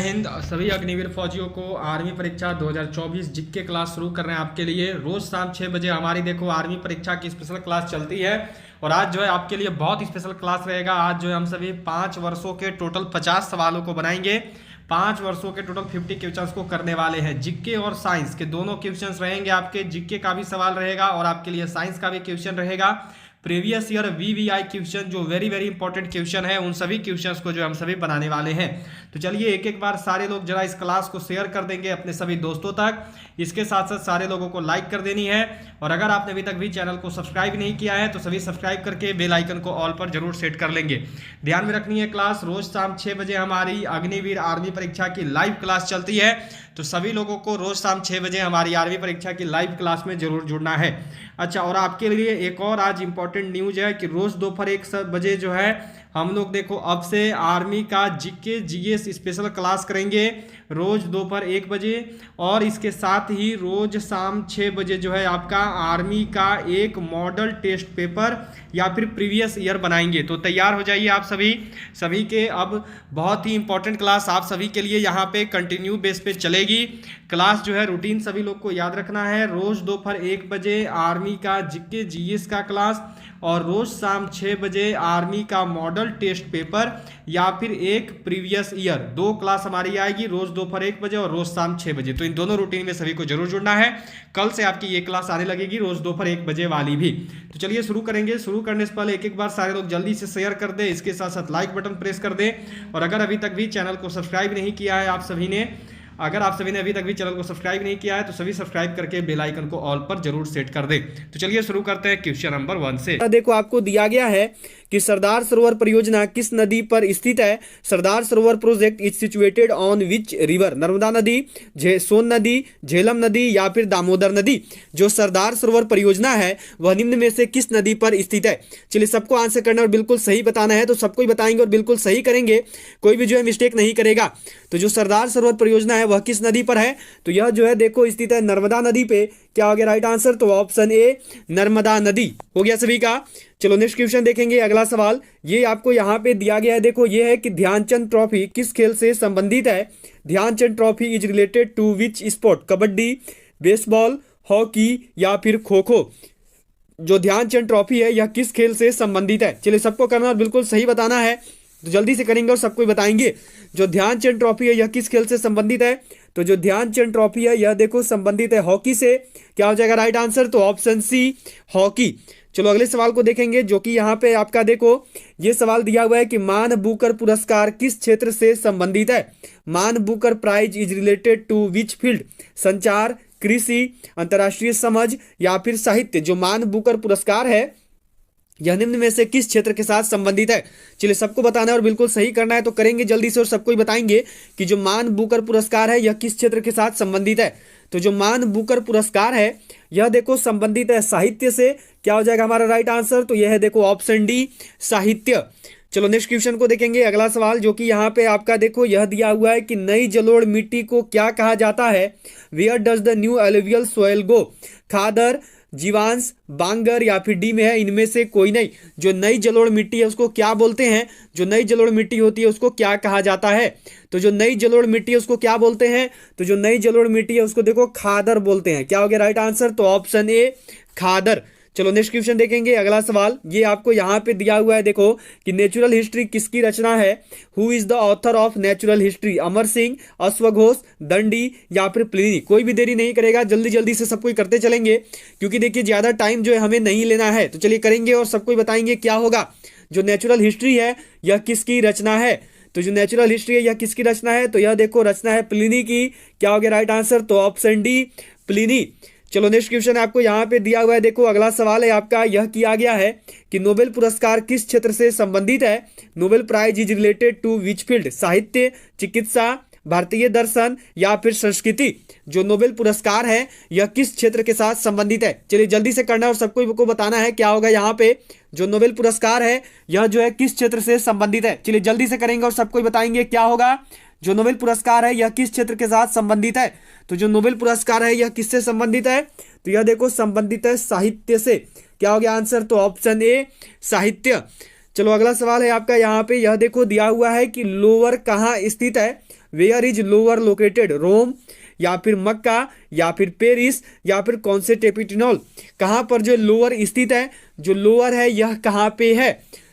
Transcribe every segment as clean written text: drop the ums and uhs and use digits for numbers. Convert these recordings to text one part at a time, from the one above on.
हिंद। सभी अग्निवीर फौजियों को आर्मी परीक्षा 2024 जिक्के क्लास शुरू कर रहे हैं आपके लिए। रोज शाम 6 बजे हमारी देखो आर्मी परीक्षा की स्पेशल क्लास चलती है और आज जो है आपके लिए बहुत स्पेशल क्लास रहेगा। आज जो है हम सभी 5 वर्षों के टोटल 50 सवालों को बनाएंगे। 5 वर्षों के टोटल 50 क्वेश्चंस को करने वाले हैं। जिक्के और साइंस के दोनों क्वेश्चंस रहेंगे आपके। जिक्के का भी सवाल रहेगा और आपके लिए साइंस का भी क्वेश्चन रहेगा। प्रीवियस ईयर वीवीआई क्वेश्चन जो वेरी इंपॉर्टेंट क्वेश्चन है, उन सभी क्वेश्चंस को जो हम सभी बनाने वाले हैं। तो चलिए एक एक बार सारे लोग जरा इस क्लास को शेयर कर देंगे अपने सभी दोस्तों तक। इसके साथ साथ सारे लोगों को लाइक कर देनी है और अगर आपने अभी तक भी चैनल को सब्सक्राइब नहीं किया है तो सभी सब्सक्राइब करके बेल आइकन को ऑल पर जरूर सेट कर लेंगे। ध्यान में रखनी है क्लास रोज शाम 6 बजे हमारी अग्निवीर आर्मी परीक्षा की लाइव क्लास चलती है। तो सभी लोगों को रोज शाम 6 बजे हमारी आर्मी परीक्षा की लाइव क्लास में जरूर जुड़ना है। अच्छा, और आपके लिए एक और आज इंपॉर्टेंट न्यूज है कि रोज दोपहर 1 बजे जो है हम लोग देखो अब से आर्मी का जीके जीएस स्पेशल क्लास करेंगे रोज दोपहर 1 बजे। और इसके साथ ही रोज शाम 6 बजे जो है आपका आर्मी का एक मॉडल टेस्ट पेपर या फिर प्रीवियस ईयर बनाएंगे। तो तैयार हो जाइए आप सभी के अब बहुत ही इंपॉर्टेंट क्लास आप सभी के लिए यहाँ पे कंटिन्यू बेस पे चलेगी। क्लास जो है रूटीन सभी लोग को याद रखना है। रोज दोपहर 1 बजे आर्मी का जीके जीएस का क्लास और रोज शाम 6 बजे आर्मी का मॉडल टेस्ट पेपर या फिर एक प्रीवियस ईयर। 2 क्लास हमारी आएगी रोज दोपहर 1 बजे और रोज शाम 6 बजे। तो इन दोनों रूटीन में सभी को जरूर जुड़ना है। कल से आपकी ये क्लास आने लगेगी रोज दोपहर 1 बजे वाली भी। तो चलिए शुरू करेंगे। शुरू करने से पहले एक एक बार सारे लोग जल्दी से शेयर कर दे, इसके साथ साथ लाइक बटन प्रेस कर दे। और अगर अभी तक भी चैनल को सब्सक्राइब नहीं किया है आप सभी ने अभी तक भी चैनल को सब्सक्राइब नहीं किया है तो सभी सब्सक्राइब करके बेल आइकन को ऑल पर जरूर सेट कर दे। तो चलिए शुरू करते हैं क्वेश्चन नंबर 1 से। देखो आपको दिया गया है कि सरदार सरोवर परियोजना किस नदी पर स्थित है। Sardar Sarovar project is situated on which river. Narmada नदी, सोन नदी, झेलम नदी या फिर दामोदर नदी। जो सरदार सरोवर परियोजना है वह निम्न में से किस नदी पर स्थित है। चलिए सबको आंसर करना और बिल्कुल सही बताना है। तो सबको ही बताएंगे और बिल्कुल सही करेंगे, कोई भी जो है मिस्टेक नहीं करेगा। तो जो सरदार सरोवर परियोजना है वह किस नदी पर है, तो यह जो है देखो स्थित है नर्मदा नदी पे। क्या हो गया राइट आंसर, तो ऑप्शन ए नर्मदा नदी हो गया सभी का। चलो नेक्स्ट क्वेश्चन देखेंगे। अगला सवाल ये आपको यहाँ पे दिया गया है। देखो ये है कि ध्यानचंद ट्रॉफी किस खेल से संबंधित है। Dhyan Chand trophy is related to which sport. Kabaddi, baseball, hockey या फिर खो खो। जो ध्यानचंद ट्रॉफी है यह किस खेल से संबंधित है। चलिए सबको करना और बिल्कुल सही बताना है। तो जल्दी से करेंगे और सबको बताएंगे। जो ध्यानचंद ट्रॉफी है यह किस खेल से संबंधित है, तो जो ध्यानचंद ट्रॉफी है यह देखो संबंधित है हॉकी से। क्या हो जाएगा राइट आंसर, तो ऑप्शन सी हॉकी। चलो अगले सवाल को देखेंगे जो कि यहाँ पे आपका देखो ये सवाल दिया हुआ है कि मान बुकर पुरस्कार किस क्षेत्र से संबंधित है। Man Booker prize is related to which field. संचार, कृषि, अंतर्राष्ट्रीय समझ या फिर साहित्य। जो मान बुकर पुरस्कार है यह निम्न में से किस क्षेत्र के साथ संबंधित है। चलिए सबको बताना है और बिल्कुल सही करना है। तो करेंगे जल्दी से और सबको ही बताएंगे कि जो मान बुकर पुरस्कार है यह किस क्षेत्र के साथ संबंधित है। तो जो मान बुकर पुरस्कार है यह देखो संबंधित है साहित्य से। क्या हो जाएगा हमारा राइट आंसर, तो यह है देखो ऑप्शन डी साहित्य। चलो नेक्स्ट क्वेश्चन को देखेंगे। अगला सवाल जो कि यहाँ पे आपका देखो यह दिया हुआ है कि नई जलोढ़ मिट्टी को क्या कहा जाता है। Where does the new alluvial soil go. खादर, जीवांश, बांगर या फिर डी में है इनमें से कोई नहीं। जो नई जलोढ़ मिट्टी है उसको क्या बोलते हैं। जो नई जलोढ़ मिट्टी होती है उसको क्या कहा जाता है। तो जो नई जलोढ़ मिट्टी है उसको क्या बोलते हैं, तो जो नई जलोढ़ मिट्टी है उसको देखो खादर बोलते हैं। क्या हो गया राइट आंसर, तो ऑप्शन ए खादर। चलो नेक्स्ट क्वेश्चन देखेंगे। अगला सवाल ये आपको यहाँ पे दिया हुआ है देखो कि नेचुरल हिस्ट्री किसकी रचना है। Who is the author of natural history. Amar Singh, अश्वघोष, दंडी या फिर प्लिनी। कोई भी देरी नहीं करेगा, जल्दी जल्दी से सबको करते चलेंगे क्योंकि देखिए ज्यादा टाइम जो है हमें नहीं लेना है। तो चलिए करेंगे और सबको बताएंगे क्या होगा। जो नेचुरल हिस्ट्री है यह किसकी रचना है। तो जो नेचुरल हिस्ट्री है यह किसकी रचना है, तो यह देखो रचना है प्लिनी की। क्या हो गया राइट आंसर, तो ऑप्शन डी प्लिनी। चलो नेक्स्ट क्वेश्चन आपको यहाँ पे दिया हुआ है। देखो अगला सवाल है आपका यह किया गया है कि नोबेल पुरस्कार किस क्षेत्र से संबंधित है। Nobel prize is related to which field. साहित्य, चिकित्सा, भारतीय दर्शन या फिर संस्कृति। जो नोबेल पुरस्कार है यह किस क्षेत्र के साथ संबंधित है। चलिए जल्दी से करना और सबको बताना है क्या होगा यहाँ पे। जो नोबेल पुरस्कार है यह जो है किस क्षेत्र से संबंधित है। चलिए जल्दी से करेंगे और सबको बताएंगे क्या होगा। जो नोबेल पुरस्कार है यह किस क्षेत्र के साथ संबंधित है। तो जो नोबेल पुरस्कार है यह किससे संबंधित है, तो यह देखो संबंधित है साहित्य से। क्या हो गया आंसर, तो ऑप्शन ए साहित्य। चलो अगला सवाल है आपका यहाँ पे यह देखो दिया हुआ है कि लोअर कहाँ स्थित है। वेयर इज लोअर लोकेटेड, रोम या फिर मक्का या फिर पेरिस या फिर कॉन्स्टेंटिनोपल, कहाँ पर जो लोअर स्थित है, जो लोअर है यह कहाँ पे है,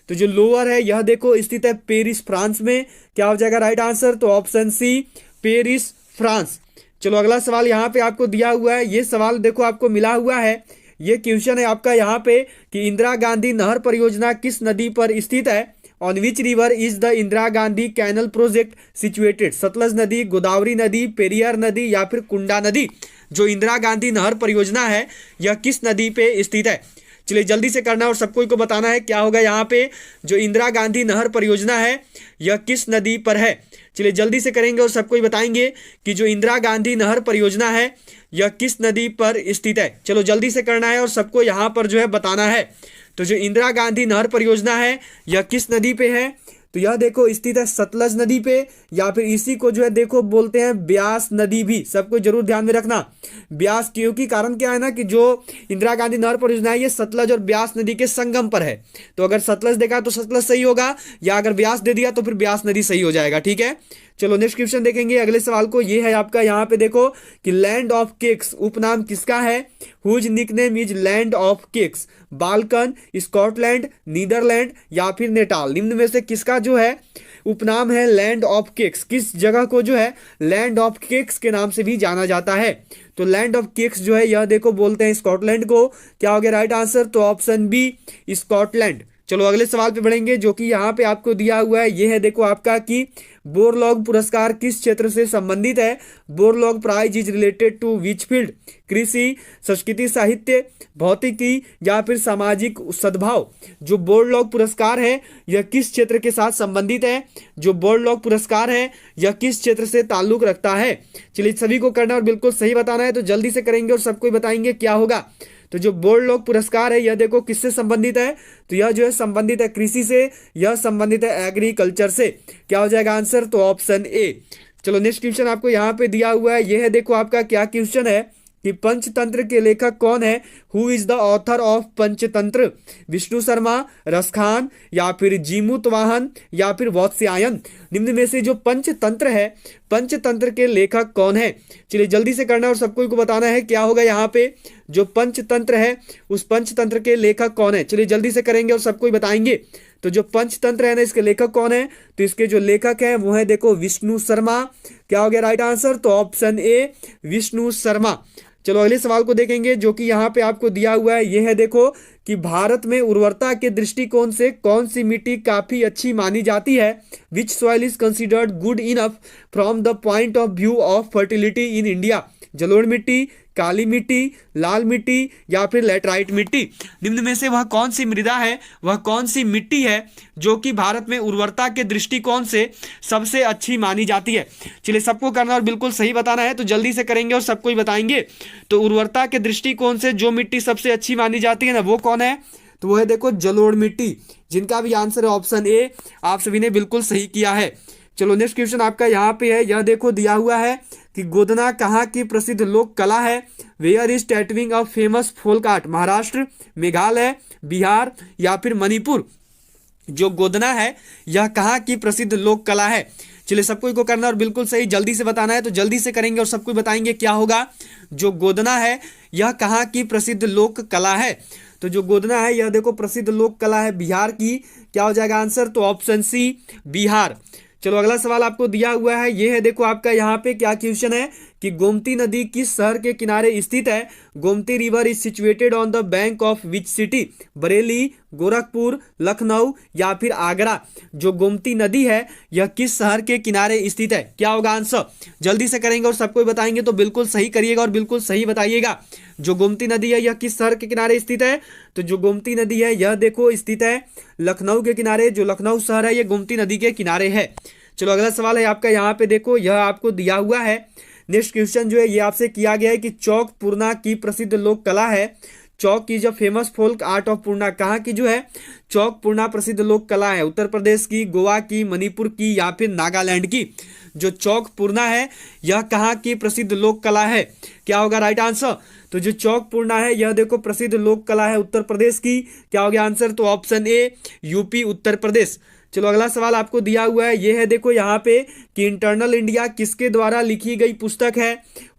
तो जो लोअर है यह देखो स्थित है पेरिस फ्रांस में। क्या हो जाएगा राइट आंसर, तो ऑप्शन सी पेरिस फ्रांस। चलो अगला सवाल यहाँ पे आपको दिया हुआ है, ये सवाल देखो आपको मिला हुआ है, ये क्वेश्चन है आपका यहाँ पे कि इंदिरा गांधी नहर परियोजना किस नदी पर स्थित है, on which river is the Indira Gandhi canal project situated, Sutlej नदी, गोदावरी नदी, पेरियार नदी या फिर कुंडा नदी। जो इंदिरा गांधी नहर परियोजना है यह किस नदी पे स्थित है, चलिए जल्दी से करना और सबको को बताना है क्या होगा यहाँ पे, जो इंदिरा गांधी नहर परियोजना है यह किस नदी पर है। चलिए जल्दी से करेंगे और सबको बताएंगे कि जो इंदिरा गांधी नहर परियोजना है यह किस नदी पर स्थित है। चलो जल्दी से करना है और सबको यहाँ पर जो है बताना है। तो जो इंदिरा गांधी नहर परियोजना है यह किस नदी पे है, तो यह देखो स्थित है सतलज नदी पे, या फिर इसी को जो है देखो बोलते हैं ब्यास नदी भी, सबको जरूर ध्यान में रखना ब्यास, क्योंकि कारण क्या है ना कि जो इंदिरा गांधी नहर परियोजना है ये सतलज और ब्यास नदी के संगम पर है, तो अगर सतलज देखा तो सतलज सही होगा, या अगर ब्यास दे दिया तो फिर ब्यास नदी सही हो जाएगा। ठीक है, चलो नेक्स्ट क्वेश्चन देखेंगे अगले सवाल को, ये है आपका यहाँ पे देखो कि लैंड ऑफ केक्स उपनाम किसका है, whose nickname is land of cakes, Balkan, Scotland, Netherland या फिर नेटाल, निम्न में से किसका जो है उपनाम है लैंड ऑफ केक्स, किस जगह को जो है लैंड ऑफ केक्स के नाम से भी जाना जाता है। तो लैंड ऑफ केक्स जो है यह देखो बोलते हैं स्कॉटलैंड को। क्या हो गया राइट आंसर, तो ऑप्शन बी स्कॉटलैंड। चलो अगले सवाल पे बढ़ेंगे जो कि यहाँ पे आपको दिया हुआ है, ये है देखो आपका कि बोरलॉग पुरस्कार किस क्षेत्र से संबंधित है, Borlaug prize is related to which field, कृषि, संस्कृति साहित्य, भौतिकी या फिर सामाजिक सद्भाव। जो बोरलॉग पुरस्कार है यह किस क्षेत्र के साथ संबंधित है, जो बोरलॉग पुरस्कार है यह किस क्षेत्र से ताल्लुक रखता है। चलिए सभी को करना और बिल्कुल सही बताना है, तो जल्दी से करेंगे और सबको बताएंगे क्या होगा। तो जो बोरलॉग पुरस्कार है यह देखो किससे संबंधित है, तो यह जो है संबंधित है कृषि से, यह संबंधित है एग्रीकल्चर से। क्या हो जाएगा आंसर, तो ऑप्शन ए। चलो नेक्स्ट क्वेश्चन आपको यहाँ पे दिया हुआ है, यह है देखो आपका क्या क्वेश्चन है कि पंचतंत्र के लेखक कौन है, who is the author of Panchatantra, Vishnu Sharma, Raskhan या फिर जीमूतवाहन या फिर वात्स्यायन। निम्न में से जो पंचतंत्र है, पंचतंत्र के लेखक कौन है। चलिए जल्दी से करना और सबको को बताना है क्या होगा यहाँ पे, जो पंचतंत्र है उस पंचतंत्र के लेखक कौन है। चलिए जल्दी से करेंगे और सबको बताएंगे। तो जो पंचतंत्र है ना इसके लेखक कौन है, तो इसके जो लेखक है वो है देखो विष्णु शर्मा। क्या हो गया राइट आंसर, तो ऑप्शन ए विष्णु शर्मा। चलो अगले सवाल को देखेंगे जो कि यहाँ पे आपको दिया हुआ है, ये है देखो कि भारत में उर्वरता के दृष्टिकोण से कौन सी मिट्टी काफी अच्छी मानी जाती है, विच soil is considered good enough from the point of view of fertility in India, जलोढ़ मिट्टी, काली मिट्टी, लाल मिट्टी या फिर लैटराइट मिट्टी। निम्न में से वह कौन सी मृदा है, वह कौन सी मिट्टी है जो कि भारत में उर्वरता के दृष्टिकोण से सबसे अच्छी मानी जाती है। चलिए सबको करना और बिल्कुल सही बताना है, तो जल्दी से करेंगे और सबको ही बताएंगे। तो उर्वरता के दृष्टिकोण से जो मिट्टी सबसे अच्छी मानी जाती है ना वो कौन है, तो वो है देखो जलोढ़ मिट्टी, जिनका भी आंसर है ऑप्शन ए। आप सभी ने बिल्कुल सही किया है। चलो नेक्स्ट क्वेश्चन आपका यहाँ पे है, यह देखो दिया हुआ है कि गोदना कहाँ की प्रसिद्ध लोक कला है, where is tattooing of famous folk art, Maharashtra, Meghalaya, Bihar या फिर मणिपुर। जो गोदना है यह कहाँ की प्रसिद्ध लोक कला है। चलिए सबको को करना और बिल्कुल सही जल्दी से बताना है, तो जल्दी से करेंगे और सबको बताएंगे क्या होगा। जो गोदना है यह कहाँ की प्रसिद्ध लोक कला है, तो जो गोदना है यह देखो प्रसिद्ध लोक कला है बिहार की। क्या हो जाएगा आंसर, तो ऑप्शन सी बिहार। चलो अगला सवाल आपको दिया हुआ है, ये है देखो आपका यहाँ पे क्या क्वेश्चन है कि गोमती नदी किस शहर के किनारे स्थित है, Gomti river is situated on the bank of which city, Bareilly, Gorakhpur, Lucknow या फिर आगरा। जो गोमती नदी है यह किस शहर के किनारे स्थित है। क्या होगा आंसर, जल्दी से करेंगे और सबको बताएंगे, तो बिल्कुल सही करिएगा और बिल्कुल सही बताइएगा। जो गोमती नदी है यह किस शहर के किनारे स्थित है, तो जो गोमती नदी है यह देखो स्थित है लखनऊ के किनारे। जो लखनऊ शहर है यह गोमती नदी के किनारे है। चलो अगला सवाल है आपका यहाँ पे देखो, यह आपको दिया हुआ है। नेक्स्ट क्वेश्चन जो है ये आपसे किया गया है कि चौक पूर्णा की प्रसिद्ध लोक कला है, चौक की जो फेमस फोल्क आर्ट ऑफ पूर्णा, कहाँ की जो है चौक पूर्णा प्रसिद्ध लोक कला है, उत्तर प्रदेश की, गोवा की, मणिपुर की या फिर नागालैंड की। जो चौक पूर्णा है यह कहाँ की प्रसिद्ध लोक कला है। क्या होगा राइट आंसर, तो जो चौक पूर्णा है यह देखो प्रसिद्ध लोक कला है उत्तर प्रदेश की। क्या हो गया आंसर, तो option A UP Uttar Pradesh. चलो अगला सवाल आपको दिया हुआ है, ये है देखो यहाँ पे कि इंटरनल इंडिया किसके द्वारा लिखी गई पुस्तक है।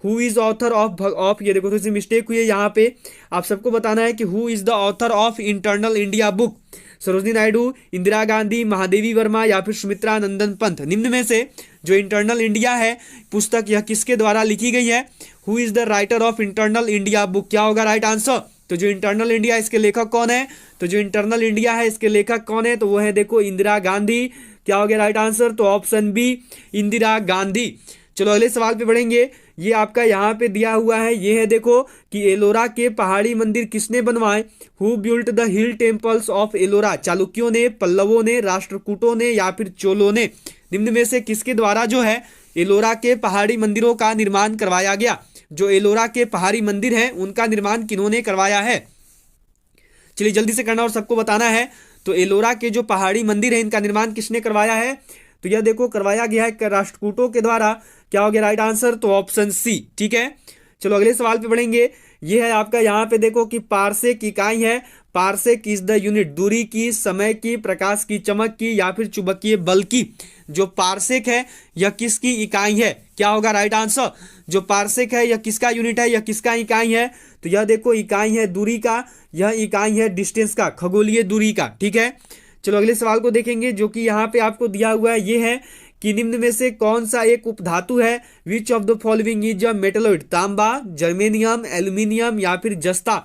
हु इज ऑथर ऑफ ये देखो थोड़ी सी मिस्टेक हुई है यहाँ पे, आप सबको बताना है कि who is the author of internal India book. Sarojini Naidu, Indira Gandhi, Mahadevi Verma या फिर सुमित्रा नंदन पंत। निम्न में से जो इंटरनल इंडिया है पुस्तक यह किसके द्वारा लिखी गई है। Who is the writer of internal India book, क्या होगा राइट आंसर। तो जो इंटरनल इंडिया इसके लेखक कौन है, तो जो इंटरनल इंडिया है इसके लेखक कौन है, तो वो है देखो इंदिरा गांधी। क्या हो गया राइट आंसर, तो ऑप्शन बी इंदिरा गांधी। चलो अगले सवाल पे बढ़ेंगे, ये आपका यहाँ पे दिया हुआ है, ये है देखो कि एलोरा के पहाड़ी मंदिर किसने बनवाए। Who built the hill temples of Ellora, चालुक्यों ने, पल्लवों ने, राष्ट्रकूटों ने या फिर चोलों ने। निम्न में से किसके द्वारा जो है एलोरा के पहाड़ी मंदिरों का निर्माण करवाया गया। जो एलोरा के पहाड़ी मंदिर हैं उनका निर्माण किन्होंने करवाया है। चलिए जल्दी से करना और सबको बताना है। तो एलोरा के जो पहाड़ी मंदिर है इनका निर्माण किसने करवाया है, तो यह देखो करवाया गया है राष्ट्रकूटों के द्वारा। क्या हो गया राइट आंसर, तो ऑप्शन सी। ठीक है, चलो अगले सवाल पे बढ़ेंगे, ये है आपका यहाँ पे देखो कि पारसेक इकाई है। पारसेक इज द यूनिट, दूरी की, समय की, प्रकाश की चमक की या फिर चुंबकीय बल की। जो पारसेक है यह किसकी इकाई है, क्या होगा राइट आंसर। जो पारसेक है यह किसका यूनिट है, यह किसका इकाई है, तो यह देखो इकाई है दूरी का, यह इकाई है डिस्टेंस का, खगोलीय दूरी का। ठीक है, चलो अगले सवाल को देखेंगे जो कि यहाँ पे आपको दिया हुआ है, ये है कि निम्न में से कौन सा एक उपधातु है। Which of the following is a metalloid, तांबा, जर्मेनियम, एल्यूमिनियम या फिर जस्ता।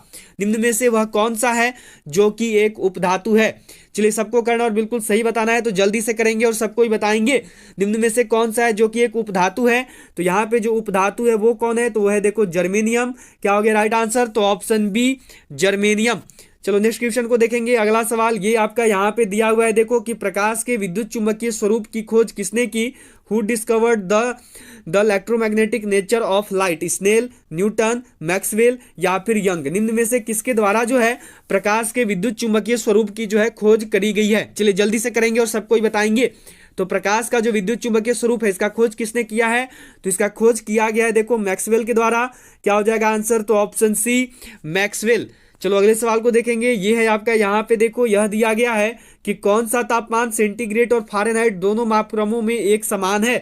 निम्न में से वह कौन सा है जो कि एक उपधातु है। चलिए सबको करना और बिल्कुल सही बताना है, तो जल्दी से करेंगे और सबको ही बताएंगे। निम्न में से कौन सा है जो कि एक उपधातु है, तो यहाँ पे जो उपधातु है वो कौन है, तो वह है देखो जर्मेनियम। क्या हो गया राइट आंसर, तो ऑप्शन बी जर्मेनियम। चलो नेक्स्ट क्वेश्चन को देखेंगे। अगला सवाल ये आपका यहाँ पे दिया हुआ है देखो कि प्रकाश के विद्युत चुंबकीय स्वरूप की खोज किसने की। Who discovered the electromagnetic nature of light, Snell, Newton, Maxwell या फिर यंग। निम्न में से किसके द्वारा जो है प्रकाश के विद्युत चुंबकीय स्वरूप की जो है खोज करी गई है। चलिए जल्दी से करेंगे और सबको ही बताएंगे। तो प्रकाश का जो विद्युत चुंबकीय स्वरूप है इसका खोज किसने किया है, तो इसका खोज किया गया है देखो मैक्सवेल के द्वारा। क्या हो जाएगा आंसर, तो ऑप्शन सी मैक्सवेल। चलो अगले सवाल को देखेंगे, ये है आपका यहाँ पे देखो यह दिया गया है कि कौन सा तापमान सेंटीग्रेड और फारेनहाइट दोनों मापक्रमों में एक समान है।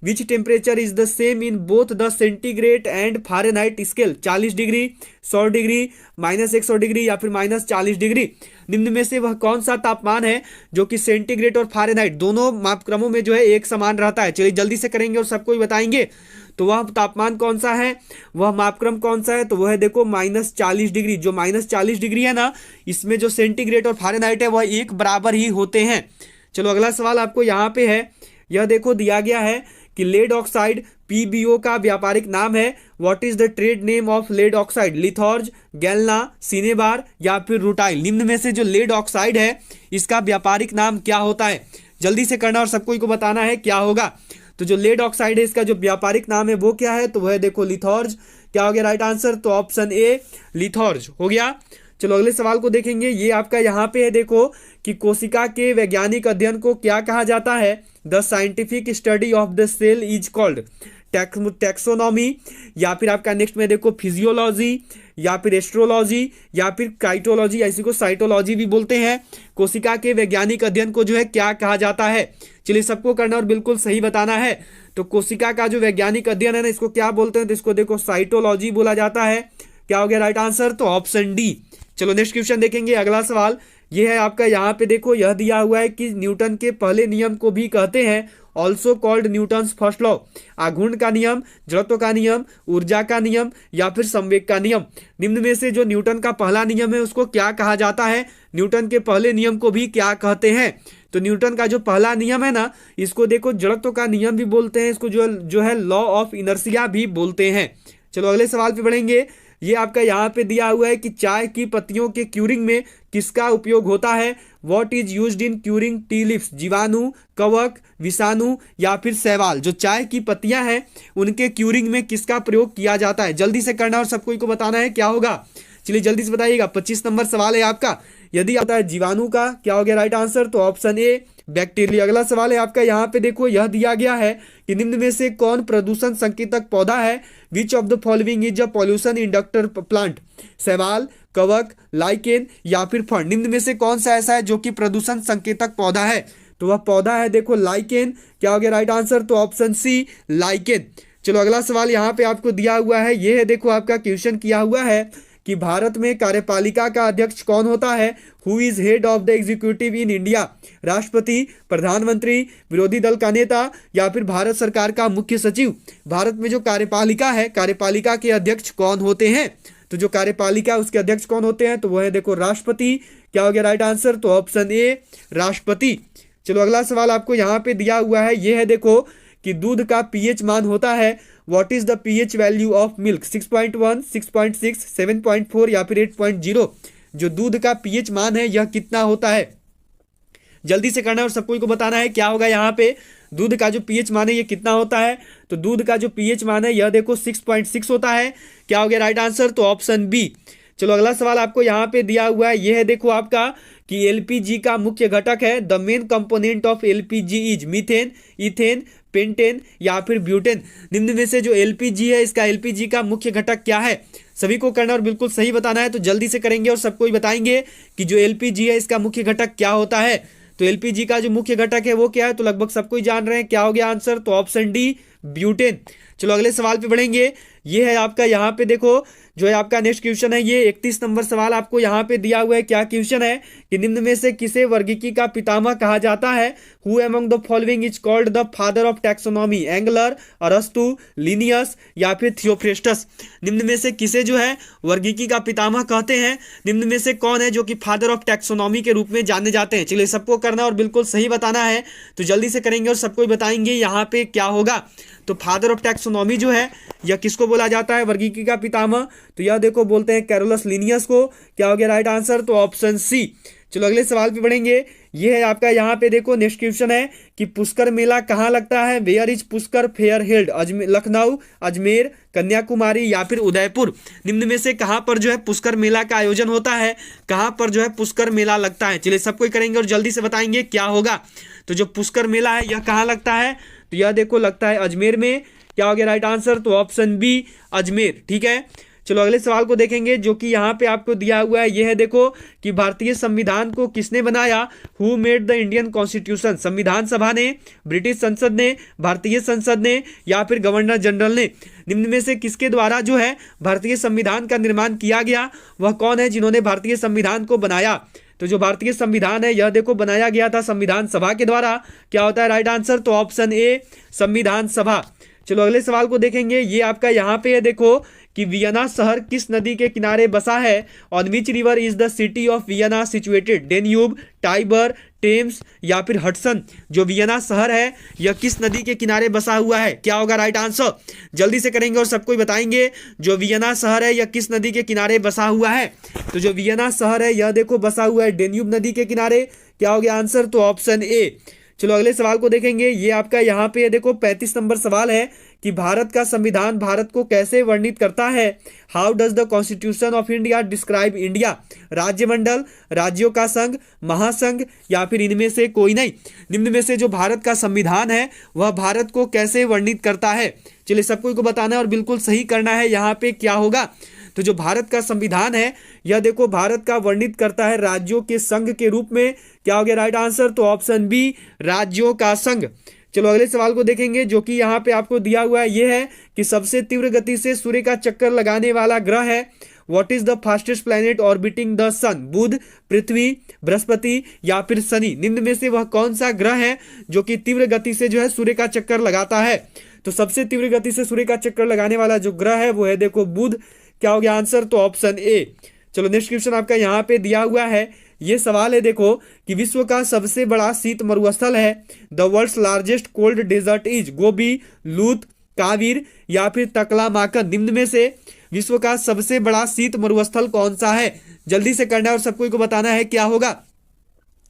Which temperature is the same in both the centigrade and Fahrenheit scale. 40 degree, 100 degree, -100 degree या फिर -40 डिग्री। निम्न में से वह कौन सा तापमान है जो कि सेंटीग्रेड और फारेनहाइट दोनों मापक्रमों में जो है एक समान रहता है। चलिए जल्दी से करेंगे और सबको ही बताएंगे। तो वह तापमान कौन सा है, वह मापक्रम कौन सा है, तो वह है देखो -40 डिग्री। जो -40 डिग्री है ना, इसमें जो सेंटीग्रेड और फारेनहाइट है वह एक बराबर ही होते हैं। चलो अगला सवाल आपको यहाँ पे है, यह देखो दिया गया है कि लेड ऑक्साइड PbO का व्यापारिक नाम है। What is the trade name of lead oxide. Litharge, galena, cinnabar या फिर रूटाइल। निम्न में से जो लेड ऑक्साइड है इसका व्यापारिक नाम क्या होता है। जल्दी से करना और सबको को बताना है क्या होगा। तो जो लेड ऑक्साइड है इसका जो व्यापारिक नाम है वो क्या है, तो वह देखो लिथॉर्ज। क्या हो गया राइट आंसर, तो ऑप्शन ए लिथॉर्ज हो गया। चलो अगले सवाल को देखेंगे, ये आपका यहाँ पे है देखो कि कोशिका के वैज्ञानिक अध्ययन को क्या कहा जाता है। The scientific study of the cell is called taxonomy, या फिर आपका नेक्स्ट में देखो फिजियोलॉजी या फिर एस्ट्रोलॉजी या फिर काइटोलॉजी, ऐसी को साइटोलॉजी भी बोलते हैं। कोशिका के वैज्ञानिक अध्ययन को जो है क्या कहा जाता है। चलिए सबको करना और बिल्कुल सही बताना है। तो कोशिका का जो वैज्ञानिक अध्ययन है ना, इसको क्या बोलते हैं, तो इसको देखो साइटोलॉजी बोला जाता है। क्या हो गया राइट आंसर, तो ऑप्शन डी। चलो नेक्स्ट क्वेश्चन देखेंगे। अगला सवाल ये है आपका यहाँ पे देखो यह दिया हुआ है कि न्यूटन के पहले नियम को भी कहते हैं also called Newton's first law. आघूर्ण का नियम, जड़त्व का नियम, ऊर्जा का नियम या फिर संवेग का नियम। निम्न में से जो न्यूटन का पहला नियम है उसको क्या कहा जाता है। न्यूटन के पहले नियम को भी क्या कहते हैं, तो न्यूटन का जो पहला नियम है ना, इसको देखो जड़त्व का नियम भी बोलते हैं, इसको जो है लॉ ऑफ इनर्शिया भी बोलते हैं। चलो अगले सवाल पे बढ़ेंगे। ये आपका यहाँ पे दिया हुआ है कि चाय की पत्तियों के क्यूरिंग में किसका उपयोग होता है। What is used in curing tea leaves. जीवाणु, कवक, विषाणु या फिर शैवाल। जो चाय की पत्तियां हैं उनके क्यूरिंग में किसका प्रयोग किया जाता है। जल्दी से करना और सबको को बताना है क्या होगा। चलिए जल्दी से बताइएगा। 25 नंबर सवाल है आपका। यदि आता है जीवाणु का, क्या हो गया राइट आंसर, तो ऑप्शन ए बैक्टीरिया। अगला सवाल है आपका यहाँ पे देखो यह दिया गया है कि निम्न में से कौन प्रदूषण संकेतक पौधा है। Which of the following is a pollution inductor plant. शैवाल, कवक, लाइकेन या फिर फंड। निम्न में से कौन सा ऐसा है जो कि प्रदूषण संकेतक पौधा है, तो वह पौधा है देखो लाइकेन। क्या हो गया राइट आंसर? तो ऑप्शन सी लाइकेन। चलो अगला सवाल यहाँ पे आपको दिया हुआ है, ये है देखो आपका क्वेश्चन किया हुआ है कि भारत में कार्यपालिका का अध्यक्ष कौन होता है? Who is head of the executive in India? राष्ट्रपति, प्रधानमंत्री, विरोधी दल का नेता या फिर भारत सरकार का मुख्य सचिव? भारत में जो कार्यपालिका है, कार्यपालिका के अध्यक्ष कौन होते हैं? तो जो कार्यपालिका उसके अध्यक्ष कौन होते हैं? तो वह है देखो राष्ट्रपति। क्या हो गया राइट आंसर? तो ऑप्शन ए राष्ट्रपति। चलो अगला सवाल आपको यहाँ पे दिया हुआ है, ये है देखो कि दूध का पीएच मान होता है। What is the pH value of milk? 6.1, 6.6, 7.4 या फिर 8.0? जो दूध का पीएच मान है यह कितना होता है? जल्दी से करना है और सबको को बताना है क्या होगा यहाँ पे। दूध का जो पीएच मान है ये कितना होता है? तो दूध का जो पीएच मान है यह देखो 6.6 होता है। क्या हो गया राइट आंसर? तो ऑप्शन बी। चलो अगला सवाल आपको यहाँ पे दिया हुआ है, ये है देखो आपका कि एलपीजी का मुख्य घटक है। The main component of LPG is methane, ethane, pentane या फिर ब्यूटेन? निम्न में से जो एलपीजी है इसका एलपीजी का मुख्य घटक क्या है? सभी को करना और बिल्कुल सही बताना है, तो जल्दी से करेंगे और सबको ही बताएंगे कि जो एलपीजी है इसका मुख्य घटक क्या होता है। तो एलपीजी का जो मुख्य घटक है वो क्या है? तो लगभग सबको ही जान रहे हैं। क्या हो गया आंसर? तो ऑप्शन डी ब्यूटेन। चलो अगले सवाल पे बढ़ेंगे, ये है आपका यहाँ पे देखो जो है आपका नेक्स्ट क्वेश्चन है, ये 31 नंबर सवाल आपको यहाँ पे दिया हुआ है। क्या क्वेश्चन है कि निम्न में से किसे वर्गीकी का पितामह कहा जाता है? Who among the following is called the father of taxonomy? Engler, अरस्तु, लिनियस या फिर थियोफ्रेस्टस? निम्न में से किसे जो है वर्गीकी का पितामह कहते हैं? निम्न में से कौन है जो कि फादर ऑफ टैक्सोनॉमी के रूप में जाने जाते हैं? चलिए सबको करना और बिल्कुल सही बताना है, तो जल्दी से करेंगे और सबको बताएंगे यहाँ पे क्या होगा। तो फादर ऑफ टैक्सोनॉमी जो है यह किसको बोला जाता है वर्गीकी का पितामह? तो यह देखो बोलते हैं कैरोलस लिनियस को। क्या हो गया राइट आंसर? तो ऑप्शन सी। चलो अगले सवाल पे बढ़ेंगे, ये है आपका यहाँ पे देखो नेक्स्ट क्वेश्चन है कि पुष्कर मेला कहाँ लगता है? Where is Pushkar fair held? Lucknow, Ajmer, Kanyakumari या फिर उदयपुर? निम्न में से कहाँ पर जो है पुष्कर मेला का आयोजन होता है? कहाँ पर जो है पुष्कर मेला लगता है? चलिए सबको करेंगे और जल्दी से बताएंगे क्या होगा। तो जो पुष्कर मेला है यह कहाँ लगता है? तो यह देखो लगता है अजमेर में। क्या हो गया राइट आंसर? तो ऑप्शन बी अजमेर। ठीक है, चलो अगले सवाल को देखेंगे जो कि यहाँ पे आपको दिया हुआ है, यह है देखो कि भारतीय संविधान को किसने बनाया? Who made the Indian constitution? संविधान सभा ने, ब्रिटिश संसद ने, भारतीय संसद ने या फिर गवर्नर जनरल ने? निम्न में से किसके द्वारा जो है भारतीय संविधान का निर्माण किया गया? वह कौन है जिन्होंने भारतीय संविधान को बनाया? तो जो भारतीय संविधान है यह देखो बनाया गया था संविधान सभा के द्वारा। क्या होता है राइट आंसर? तो ऑप्शन ए संविधान सभा। चलो अगले सवाल को देखेंगे, ये आपका यहाँ पे है देखो कि वियना शहर किस नदी के किनारे बसा है? On which river is the city of Vienna situated? Danube, Tiber, Thames या फिर हडसन? जो वियना शहर है यह किस नदी के किनारे बसा हुआ है? क्या होगा राइट आंसर? जल्दी से करेंगे और सबको बताएंगे जो वियना शहर है यह किस नदी के किनारे बसा हुआ है। तो जो वियना शहर है यह देखो बसा हुआ है डेन्यूब नदी के किनारे। क्या हो गया आंसर? तो ऑप्शन ए। चलो अगले सवाल को देखेंगे, ये आपका यहाँ पे देखो 35 नंबर सवाल है कि भारत का संविधान भारत को कैसे वर्णित करता है? How does the constitution of India describe India? राज्यमंडल, राज्यों का संघ, महासंघ या फिर इनमें से कोई नहीं? निम्न में से जो भारत का संविधान है वह भारत को कैसे वर्णित करता है? चलिए सबको को बताना है और बिल्कुल सही करना है यहाँ पे क्या होगा। तो जो भारत का संविधान है यह देखो भारत का वर्णित करता है राज्यों के संघ के रूप में। क्या हो गया राइट आंसर? तो ऑप्शन बी राज्यों का संघ। चलो अगले सवाल को देखेंगे जो कि यहाँ पे आपको दिया हुआ है, यह है कि सबसे तीव्र गति से सूर्य का चक्कर लगाने वाला ग्रह है। What is the fastest planet orbiting the sun? बुध, पृथ्वी, बृहस्पति या फिर शनि? निम्न में से वह कौन सा ग्रह है जो कि तीव्र गति से जो है सूर्य का चक्कर लगाता है? तो सबसे तीव्र गति से सूर्य का चक्कर लगाने वाला जो ग्रह है वो है देखो बुध। क्या हो गया आंसर? तो ऑप्शन ए। चलो नेक्स्ट क्वेश्चन आपका यहाँ पे दिया हुआ है, ये सवाल है देखो कि विश्व का सबसे बड़ा शीत मरुस्थल है। The world's largest cold desert is? Gobi, Lut, Kavir या फिर तकलामाकन? निम्न में से विश्व का सबसे बड़ा शीत मरुस्थल कौन सा है? जल्दी से करना है और सबको को बताना है क्या होगा।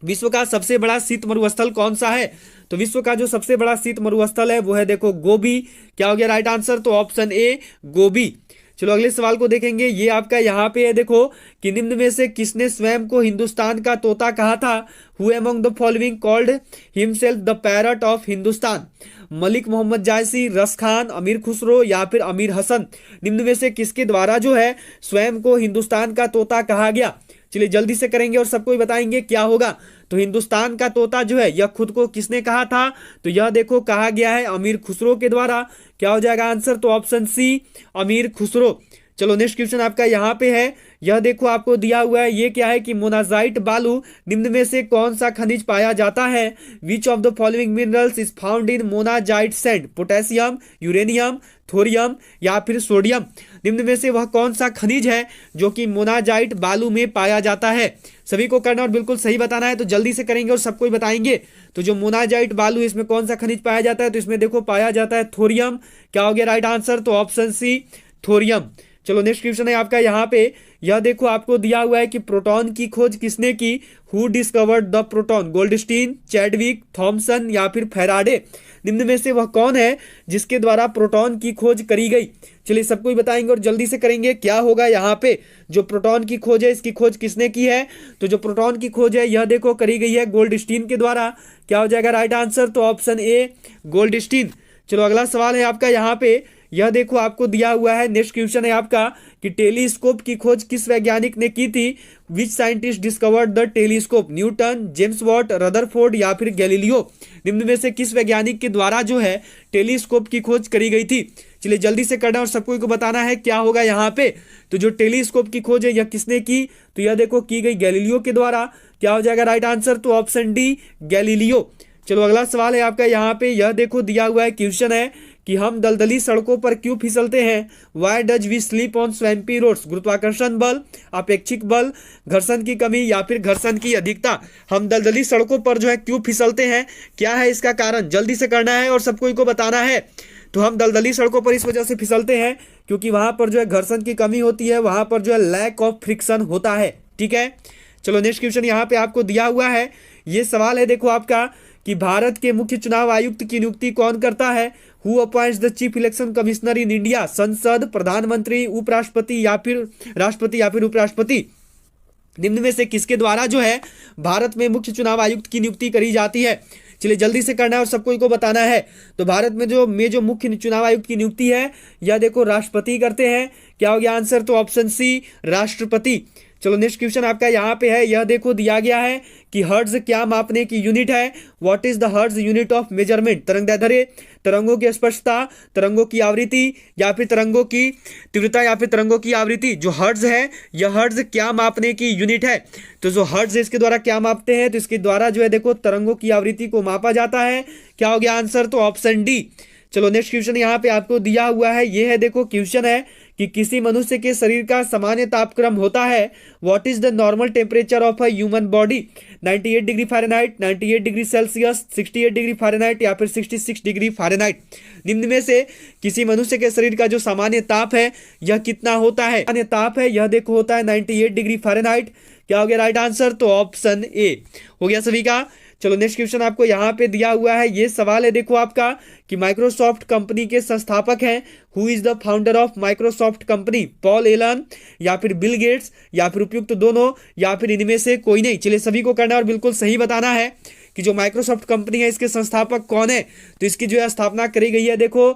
विश्व का सबसे बड़ा शीत मरुस्थल कौन सा है? तो विश्व का जो सबसे बड़ा शीत मरुस्थल है वो है देखो गोबी। क्या हो गया राइट आंसर? तो ऑप्शन ए गोबी। चलो अगले सवाल को देखेंगे, ये आपका यहाँ पे है देखो कि निम्न में से किसने स्वयं को हिंदुस्तान का तोता कहा था? Who among the following called himself the parrot of Hindustan? Malik Mohammad Jayasi, Ras Khan, अमीर खुसरो या फिर अमीर हसन? निम्न में से किसके द्वारा जो है स्वयं को हिंदुस्तान का तोता कहा गया? चलिए जल्दी से करेंगे और सबको ही बताएंगे क्या होगा। तो हिंदुस्तान का तोता जो है यह खुद को किसने कहा था? तो यह देखो कहा गया है अमीर खुसरो के द्वारा। क्या हो जाएगा आंसर? तो ऑप्शन सी अमीर खुसरो। चलो नेक्स्ट क्वेश्चन आपका यहाँ पे है, यह देखो आपको दिया हुआ है, ये क्या है कि मोनाजाइट बालू निम्न में से कौन सा खनिज पाया जाता है? Which of the following minerals is found in monazite sand? Potassium, uranium, thorium या फिर सोडियम? निम्न में से वह कौन सा खनिज है जो कि मोनाजाइट बालू में पाया जाता है? सभी को करना और बिल्कुल सही बताना है, तो जल्दी से करेंगे और सबको ही बताएंगे। तो जो मोनाजाइट बालू, इसमें कौन सा खनिज पाया जाता है? तो इसमें देखो पाया जाता है थोरियम। क्या हो गया राइट आंसर? तो ऑप्शन सी थोरियम। चलो नेक्स्ट क्वेश्चन है आपका यहाँ पे, यह देखो आपको दिया हुआ है कि प्रोटॉन की खोज किसने की? Who discovered the proton? Goldstein, Chadwick, Thomson या फिर फैराडे? निम्न में से वह कौन है जिसके द्वारा प्रोटॉन की खोज करी गई? चलिए सबको ही बताएंगे और जल्दी से करेंगे क्या होगा यहाँ पे। जो प्रोटॉन की खोज है, इसकी खोज किसने की है? तो जो प्रोटॉन की खोज है यह देखो करी गई है गोल्डस्टीन के द्वारा। क्या हो जाएगा राइट आंसर? तो ऑप्शन ए गोल्डस्टीन। चलो अगला सवाल है आपका यहाँ पे, यह देखो आपको दिया हुआ है, नेक्स्ट क्वेश्चन है आपका कि टेलीस्कोप की खोज किस वैज्ञानिक ने की थी? Which scientist discovered the telescope? Newton, James Watt, Rutherford या फिर गैलीलियो? निम्न में से किस वैज्ञानिक के द्वारा जो है टेलीस्कोप की खोज करी गई थी? चलिए जल्दी से करना और सबको को बताना है क्या होगा यहाँ पे। तो जो टेलीस्कोप की खोज है यह किसने की? तो यह देखो की गई गैलीलियो के द्वारा। क्या हो जाएगा राइट आंसर? तो ऑप्शन डी गैलीलियो। चलो अगला सवाल है आपका यहाँ पे, यह देखो दिया हुआ है, क्वेश्चन है कि हम दलदली सड़कों पर क्यों फिसलते हैं? Why do we slip on swampy roads? गुरुत्वाकर्षण बल, अपेक्षिक बल, घर्षण की कमी या फिर घर्षण की अधिकता? हम दलदली सड़कों पर जो है क्यों फिसलते हैं, क्या है इसका कारण? जल्दी से करना है और सबको को बताना है। तो हम दलदली सड़कों पर इस वजह से फिसलते हैं क्योंकि वहां पर जो है घर्षण की कमी होती है, वहां पर जो है लैक ऑफ फ्रिक्शन होता है। ठीक है, चलो नेक्स्ट क्वेश्चन यहाँ पे आपको दिया हुआ है, ये सवाल है देखो आपका कि भारत के मुख्य चुनाव आयुक्त की नियुक्ति कौन करता है? Who appoints the chief election commissioner in India? संसद, प्रधानमंत्री, उपराष्ट्रपति या फिर राष्ट्रपति या फिर उपराष्ट्रपति? निम्न में से किसके द्वारा जो है भारत में मुख्य चुनाव आयुक्त की नियुक्ति करी जाती है? चलिए जल्दी से करना है और सबको को बताना है। तो भारत में जो मुख्य चुनाव आयुक्त की नियुक्ति है यह देखो राष्ट्रपति करते हैं। क्या हो गया आंसर? तो ऑप्शन सी राष्ट्रपति। चलो नेक्स्ट क्वेश्चन आपका यहाँ पे है, यह देखो दिया गया है कि हर्ट्ज क्या मापने की यूनिट है? What is the hertz unit of measurement? तरंगदैर्ध्य, तरंगों की स्पष्टता, तरंगों की आवृत्ति या फिर तरंगों की तीव्रता या फिर तरंगों की आवृत्ति? जो हर्ट्ज है यह हर्ट्ज क्या मापने की यूनिट है? तो जो हर्ट्ज इसके द्वारा क्या मापते हैं? तो इसके द्वारा जो है देखो तरंगों की आवृत्ति को मापा जाता है। क्या हो गया आंसर? तो ऑप्शन डी। चलो नेक्स्ट क्वेश्चन यहाँ पे आपको दिया हुआ है, ये है देखो क्वेश्चन है कि किसी मनुष्य के शरीर का सामान्य तापक्रम होता है? What is the normal temperature of a human body? 98 degree Fahrenheit, 98 degree Celsius, 68 degree Fahrenheit या फिर 66 डिग्री फ़ारेनहाइट? निम्न में से किसी मनुष्य के शरीर का जो सामान्य ताप है यह कितना होता है? सामान्य ताप है यह देखो होता है 98 डिग्री फ़ारेनहाइट। क्या हो गया राइट आंसर? तो ऑप्शन ए हो गया सभी का। चलो नेक्स्ट क्वेश्चन आपको यहाँ पे दिया हुआ है, ये सवाल है देखो आपका कि माइक्रोसॉफ्ट कंपनी के संस्थापक हैं? Who is the founder of Microsoft company? Paul Allen या फिर बिल गेट्स या फिर उपयुक्त दोनों या फिर इनमें से कोई नहीं? चलिए सभी को करना और बिल्कुल सही बताना है कि जो माइक्रोसॉफ्ट कंपनी है इसके संस्थापक कौन है? तो इसकी जो है स्थापना करी गई है देखो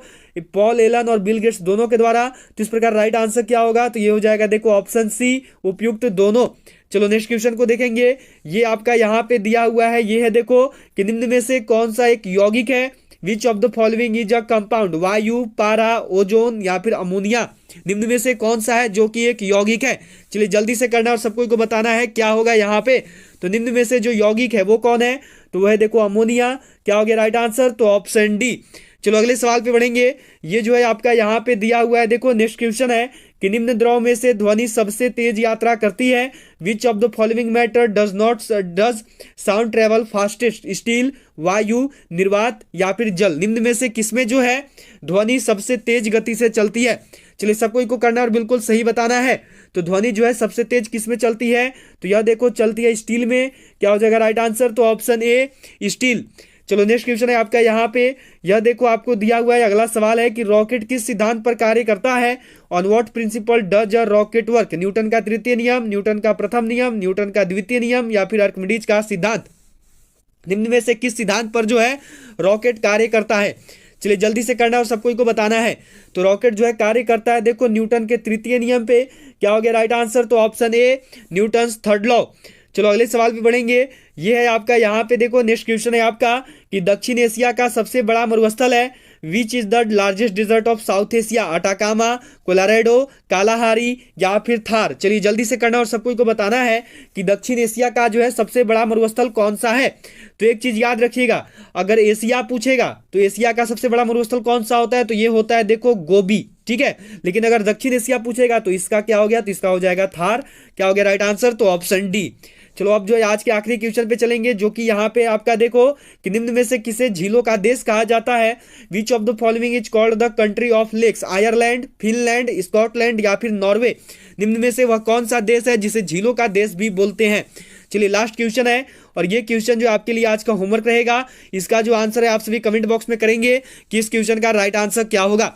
पॉल एलन और बिल गेट्स दोनों के द्वारा। तो इस प्रकार राइट आंसर क्या होगा? तो ये हो जाएगा देखो ऑप्शन सी उपयुक्त दोनों। चलो नेक्स्ट क्वेश्चन को देखेंगे, ये आपका यहाँ पे दिया हुआ है, ये है देखो कि निम्न में से कौन सा एक यौगिक है? Which of the following is a compound? वायु, पारा, ओजोन या फिर अमोनिया? निम्न में से कौन सा है जो कि एक यौगिक है? चलिए जल्दी से करना और सबको को बताना है क्या होगा यहाँ पे। तो निम्न में से जो यौगिक है वो कौन है? तो वह है देखो अमोनिया। क्या हो गया राइट आंसर? तो ऑप्शन डी। चलो अगले सवाल पे बढ़ेंगे, ये जो है आपका यहाँ पे दिया हुआ है देखो नेक्स्ट क्वेश्चन है कि निम्न द्रव में से ध्वनि सबसे तेज यात्रा करती है? Which of the following matter does sound travel fastest? Steel, वायु, निर्वात या फिर जल? निम्न में से किसमें जो है ध्वनि सबसे तेज गति से चलती है? चलिए सबको इनको करना और बिल्कुल सही बताना है। तो ध्वनि जो है सबसे तेज किसमें चलती है? तो यह देखो चलती है स्टील में। क्या हो जाएगा राइट आंसर? तो ऑप्शन ए स्टील। चलो नेक्स्ट क्वेश्चन है आपका यहाँ पे, यह देखो आपको दिया हुआ है, अगला सवाल है कि रॉकेट किस सिद्धांत पर कार्य करता है? On what principle does a rocket work? Newton का तृतीय नियम, न्यूटन का प्रथम नियम, न्यूटन का द्वितीय नियम या फिर आर्किमिडीज का सिद्धांत? निम्न में से किस सिद्धांत पर जो है रॉकेट कार्य करता है? चलिए जल्दी से करना है और सबको को बताना है। तो रॉकेट जो है कार्य करता है देखो न्यूटन के तृतीय नियम पे। क्या हो गया राइट आंसर? तो option A Newton's third law. चलो अगले सवाल पे बढ़ेंगे। ये है आपका यहाँ पे देखो नेक्स्ट क्वेश्चन है आपका कि दक्षिण एशिया का सबसे बड़ा मरुस्थल है which is the largest desert of south Asia? Atacama, Colorado, Kalahari या फिर थार? चलिए जल्दी से करना और सबको को बताना है कि दक्षिण एशिया का जो है सबसे बड़ा मरुस्थल कौन सा है। तो एक चीज याद रखिएगा, अगर एशिया पूछेगा तो एशिया का सबसे बड़ा मरुस्थल कौन सा होता है? तो ये होता है देखो गोबी, ठीक है। लेकिन अगर दक्षिण एशिया पूछेगा तो इसका क्या हो गया? तो इसका हो जाएगा थार। क्या हो गया राइट आंसर? तो ऑप्शन डी। चलो अब जो है आज के आखिरी क्वेश्चन पे चलेंगे, जो कि यहाँ पे आपका देखो कि निम्न में से किसे झीलों का देश कहा जाता है? Which of the following is called the country of lakes? Ireland, Finland, Scotland या फिर नॉर्वे? निम्न में से वह कौन सा देश है जिसे झीलों का देश भी बोलते हैं? चलिए लास्ट क्वेश्चन है और ये क्वेश्चन जो आपके लिए आज का होमवर्क रहेगा, इसका जो आंसर है आप सभी कमेंट बॉक्स में करेंगे कि इस क्वेश्चन का राइट आंसर क्या होगा।